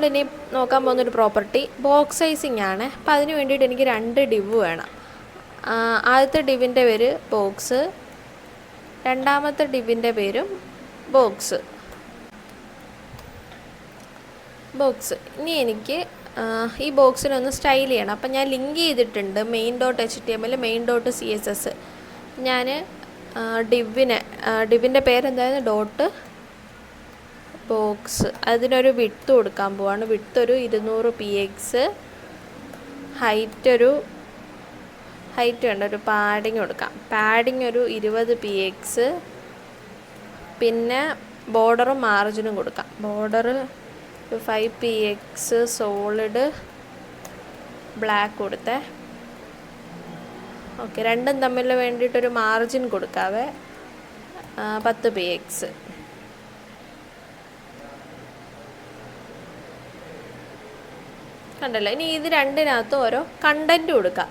നമ്മളിനി നോക്കാൻ പോകുന്നൊരു പ്രോപ്പർട്ടി ബോക്സ് സൈസിങ് ആണ്. അപ്പോൾ അതിന് വേണ്ടിയിട്ട് എനിക്ക് 2 ഡിവ് വേണം. ആദ്യത്തെ ഡിവിൻ്റെ പേര് ബോക്സ്, രണ്ടാമത്തെ ഡിവിൻ്റെ പേരും ബോക്സ്. ഇനി എനിക്ക് ഈ ബോക്സിനൊന്ന് സ്റ്റൈൽ ചെയ്യണം. അപ്പം ഞാൻ ലിങ്ക് ചെയ്തിട്ടുണ്ട് main.html main.css. ഞാൻ ഡിവിൻ്റെ പേരെന്തായിരുന്നു, ഡോട്ട് ബോക്സ്. അതിനൊരു വിഡ്ത്ത് കൊടുക്കാൻ പോവാണ്. വിഡ്ത്ത് ഒരു 200 px, ഹൈറ്റ് വേണ്ട, ഒരു പാഡിങ് കൊടുക്കാം. പാഡിങ് ഒരു 20 px. പിന്നെ ബോർഡറും മാർജിനും കൊടുക്കാം. ബോർഡർ 5 px സോളിഡ് ബ്ലാക്ക് കൊടുത്തേ. ഓക്കെ, രണ്ടും തമ്മിൽ വേണ്ടിയിട്ടൊരു മാർജിൻ കൊടുക്കാവേ, 10 px. കണ്ടല്ലോ. ഇനി ഇത് രണ്ടിനകത്ത് ഓരോ കണ്ടൻറ്റ് കൊടുക്കാം.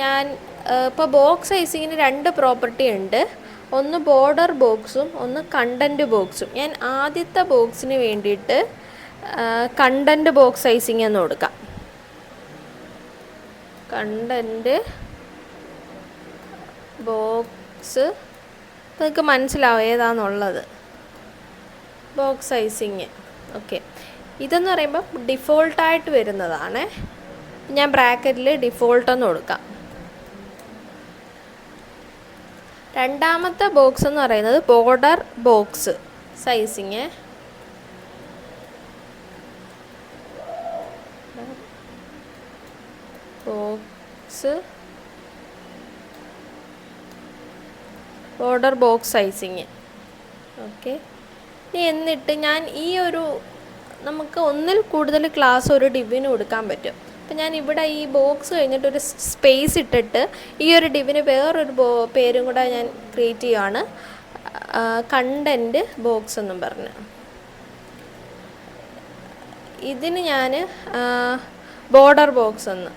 ഞാൻ ഇപ്പോൾ ബോക്സ് സൈസിങ്ങിന് 2 പ്രോപ്പർട്ടി ഉണ്ട്. ഒന്ന് ബോർഡർ ബോക്സും ഒന്ന് കണ്ടൻറ്റ് ബോക്സും. ഞാൻ ആദ്യത്തെ ബോക്സിന് വേണ്ടിയിട്ട് കണ്ടൻറ്റ് ബോക്സ് സൈസിങ് എന്ന് കൊടുക്കാം. കണ്ടൻറ്റ് ബോക്സ് നിങ്ങൾക്ക് മനസ്സിലാവും ഏതാണെന്നുള്ളത്. Box sizing. ഓക്കെ, ഇതെന്ന് പറയുമ്പോൾ ഡിഫോൾട്ടായിട്ട് വരുന്നതാണ്. ഞാൻ ബ്രാക്കറ്റിൽ ഡിഫോൾട്ടെന്ന് കൊടുക്കാം. രണ്ടാമത്തെ ബോക്സ് എന്ന് പറയുന്നത് border box sizing. Border box sizing. Okay, എന്നിട്ട് ഞാൻ ഈ ഒരു നമുക്ക് ഒന്നിൽ കൂടുതൽ ക്ലാസ് ഒരു ഡിവിന് കൊടുക്കാൻ പറ്റും. അപ്പം ഞാൻ ഇവിടെ ഈ ബോക്സ് കഴിഞ്ഞിട്ടൊരു സ്പേസ് ഇട്ടിട്ട് ഈ ഒരു ഡിവിന് വേറൊരു പേരും കൂടെ ഞാൻ ക്രിയേറ്റ് ചെയ്യുകയാണ്, കണ്ടൻറ്റ് ബോക്സ് എന്നും പറഞ്ഞ്. ഇതിന് ഞാൻ ബോർഡർ ബോക്സ് എന്ന്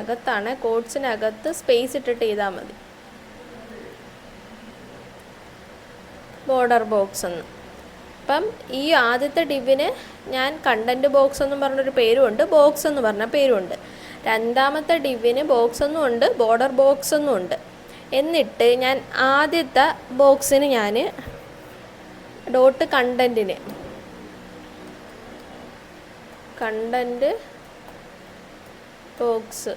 അകത്താണ്, കോഡ്സിനകത്ത് സ്പേസ് ഇട്ടിട്ട് ചെയ്താൽ മതി. ബോർഡർ ബോക്സ് എന്ന്. അപ്പം ഈ ആദ്യത്തെ ഡിവിന് ഞാൻ കണ്ടൻറ്റ് ബോക്സ് എന്നും പറഞ്ഞൊരു പേരുമുണ്ട്, ബോക്സ് എന്ന് പറഞ്ഞ പേരുമുണ്ട്. രണ്ടാമത്തെ ഡിവിന് ബോക്സ് എന്നും ഉണ്ട്, ബോർഡർ ബോക്സ് എന്നും ഉണ്ട്. എന്നിട്ട് ഞാൻ ആദ്യത്തെ ബോക്സിന് ഞാൻ ഡോട്ട് കണ്ടൻറ്റിന് കണ്ടൻറ്റ് ബോക്സ്,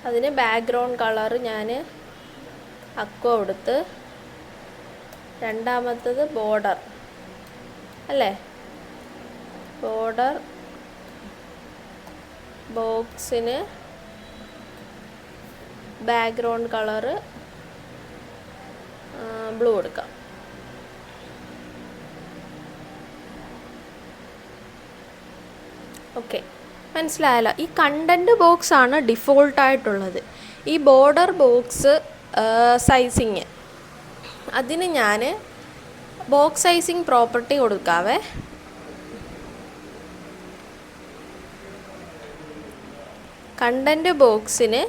അതിന് ബാക്ക്ഗ്രൗണ്ട് കളർ ഞാൻ അക്വ കൊടുത്ത്, രണ്ടാമത്തത് ബോർഡർ അല്ലേ, ബോർഡർ ബോക്സിന് ബാക്ക്ഗ്രൗണ്ട് കളറ് ബ്ലൂ കൊടുക്കാം. ഓക്കെ, മനസ്സിലായല്ലോ. ഈ കണ്ടൻറ്റ് ബോക്സ് ആണ് ഡിഫോൾട്ടായിട്ടുള്ളത്. ഈ ബോർഡർ ബോക്സ് സൈസിങ്, അതിന് ഞാൻ ബോക്സ് സൈസിങ് പ്രോപ്പർട്ടി കൊടുക്കാവേ. കണ്ടൻറ്റ് ബോക്സിന്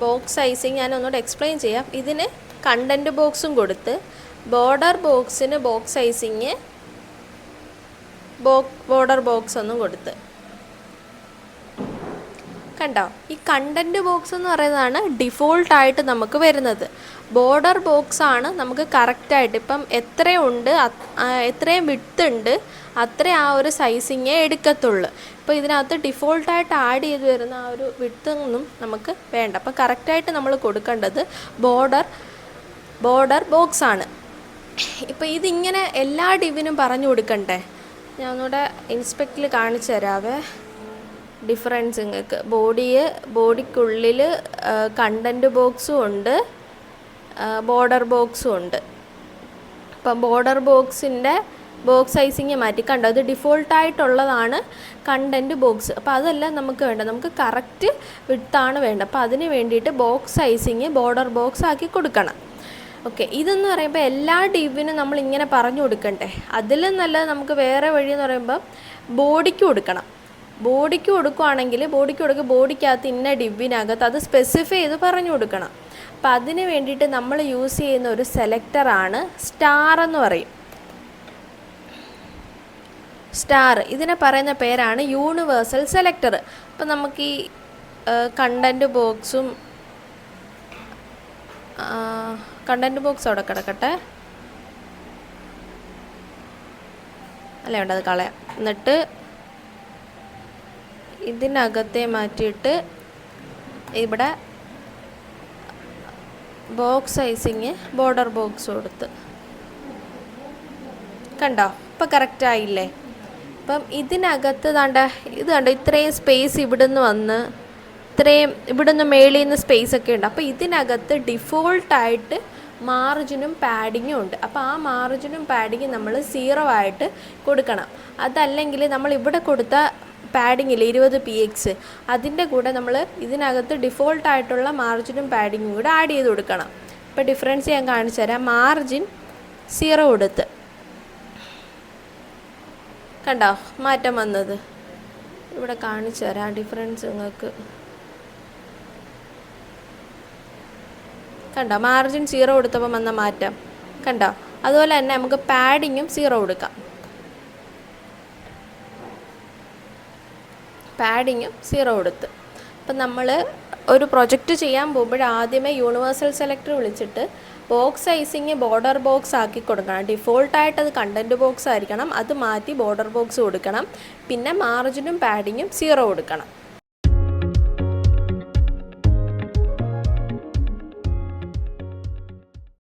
ബോക്സ് സൈസിങ് ഞാൻ ഒന്നുകൂടെ എക്സ്പ്ലെയിൻ ചെയ്യാം. ഇതിന് കണ്ടൻറ്റ് ബോക്സും കൊടുത്ത്, ബോർഡർ ബോക്സിന് ബോക്സ് സൈസിങ് ബോർഡർ ബോക്സ് ഒന്നും കൊടുത്ത്. കണ്ടോ, ഈ കണ്ടൻറ്റ് ബോക്സ് എന്ന് പറയുന്നതാണ് ഡിഫോൾട്ടായിട്ട് നമുക്ക് വരുന്നത്. ബോർഡർ ബോക്സ് ആണ് നമുക്ക് കറക്റ്റായിട്ട് ഇപ്പം എത്രയും വിഡ്ത്ത് ഉണ്ട് അത്ര ആ ഒരു സൈസിങ്ങേ എടുക്കത്തുള്ളൂ. ഇപ്പോൾ ഇതിനകത്ത് ഡിഫോൾട്ടായിട്ട് ആഡ് ചെയ്ത് വരുന്ന ആ ഒരു വിഡ്ത്തൊന്നും നമുക്ക് വേണ്ട. അപ്പോൾ കറക്റ്റായിട്ട് നമ്മൾ കൊടുക്കേണ്ടത് ബോർഡർ ബോക്സ് ആണ്. ഇപ്പോൾ ഇതിങ്ങനെ എല്ലാ ഡിവിനും പറഞ്ഞു കൊടുക്കണ്ടേ? ഞാൻ ഒന്നുകൂടെ ഇൻസ്പെക്റ്റിൽ കാണിച്ചു തരാവേ ഡിഫറൻസ് നിങ്ങൾക്ക്. ബോഡിക്കുള്ളിൽ കണ്ടൻറ്റ് ബോക്സും ഉണ്ട്, ബോർഡർ ബോക്സും ഉണ്ട്. അപ്പം ബോർഡർ ബോക്സിൻ്റെ ബോക്സ് സൈസിങ് മാറ്റി. കണ്ടോ, അത് ഡിഫോൾട്ടായിട്ടുള്ളതാണ് കണ്ടൻറ്റ് ബോക്സ്. അപ്പോൾ അതല്ല നമുക്ക് വേണ്ട, നമുക്ക് കറക്റ്റ് വിഡ്ത്താണ് വേണ്ടത്. അപ്പോൾ അതിന് വേണ്ടിയിട്ട് ബോക്സ് സൈസിങ് ബോർഡർ ബോക്സ് ആക്കി കൊടുക്കണം. ഓക്കെ, ഇതെന്ന് പറയുമ്പോൾ എല്ലാ ഡിവിനും നമ്മളിങ്ങനെ പറഞ്ഞു കൊടുക്കണ്ടേ? അതിലും നല്ലത് നമുക്ക് വേറെ വഴിയെന്ന് പറയുമ്പോൾ ബോഡിക്ക് കൊടുക്കണം. ബോഡിക്ക് കൊടുക്കുകയാണെങ്കിൽ ബോഡിക്കകത്ത് ഇന്ന ഡിവിനകത്ത് അത് സ്പെസിഫൈ ചെയ്ത് പറഞ്ഞു കൊടുക്കണം. അപ്പം അതിന് വേണ്ടിയിട്ട് നമ്മൾ യൂസ് ചെയ്യുന്ന ഒരു സെലക്ടറാണ് സ്റ്റാർ എന്ന് പറയും. സ്റ്റാർ ഇതിനെ പറയുന്ന പേരാണ് യൂണിവേഴ്സൽ സെലക്ടർ. അപ്പം നമുക്ക് ഈ കണ്ടൻറ്റ് ബോക്സും ബോക്സ് അവിടെ കിടക്കട്ടെ, അല്ല വേണ്ട, അത് കളയാം. എന്നിട്ട് ഇതിനകത്തെ മാറ്റിയിട്ട് ഇവിടെ ബോക്സ് സൈസിങ് ബോർഡർ ബോക്സ് കൊടുത്ത്, കണ്ടോ ഇപ്പം കറക്റ്റായില്ലേ? അപ്പം ഇതിനകത്ത് ഇത് കണ്ടോ, ഇത്രയും സ്പേസ് ഇവിടുന്ന് വന്ന് ഇത്രയും ഇവിടുന്ന് മേളിൽ നിന്ന് സ്പേസ് ഒക്കെ ഉണ്ട്. അപ്പോൾ ഇതിനകത്ത് ഡിഫോൾട്ടായിട്ട് മാർജിനും പാഡിങ്ങും ഉണ്ട്. അപ്പോൾ ആ മാർജിനും പാഡിങ്ങും നമ്മൾ 0 ആയിട്ട് കൊടുക്കണം. അതല്ലെങ്കിൽ നമ്മൾ ഇവിടെ കൊടുത്ത പാഡിങ്ങിൽ 20px അതിൻ്റെ കൂടെ നമ്മൾ ഇതിനകത്ത് ഡിഫോൾട്ടായിട്ടുള്ള മാർജിനും പാഡിങ്ങും കൂടെ ആഡ് ചെയ്ത് കൊടുക്കണം. ഇപ്പോൾ ഡിഫറൻസ് ഞാൻ കാണിച്ചു തരാം. മാർജിൻ 0 കൊടുത്ത് കണ്ടോ മാറ്റം വന്നത്? ഇവിടെ കാണിച്ചു തരാം ഡിഫറൻസ് നിങ്ങൾക്ക്. കണ്ടോ മാർജിൻ 0 കൊടുത്തപ്പോൾ വന്ന മാറ്റം കണ്ടോ? അതുപോലെ തന്നെ നമുക്ക് പാഡിങ്ങും 0 കൊടുക്കാം. പാഡിങ്ങും 0 കൊടുത്ത്. അപ്പം നമ്മൾ ഒരു പ്രൊജക്റ്റ് ചെയ്യാൻ പോകുമ്പോൾ ആദ്യമേ യൂണിവേഴ്സൽ സെലക്ടർ വിളിച്ചിട്ട് ബോക്സ് സൈസിങ് ബോർഡർ ബോക്സ് ആക്കി കൊടുക്കണം. ഡിഫോൾട്ടായിട്ട് അത് കണ്ടൻറ്റ് ബോക്സ് ആയിരിക്കണം, അത് മാറ്റി ബോർഡർ ബോക്സ് കൊടുക്കണം. പിന്നെ മാർജിനും പാഡിങ്ങും 0 കൊടുക്കണം.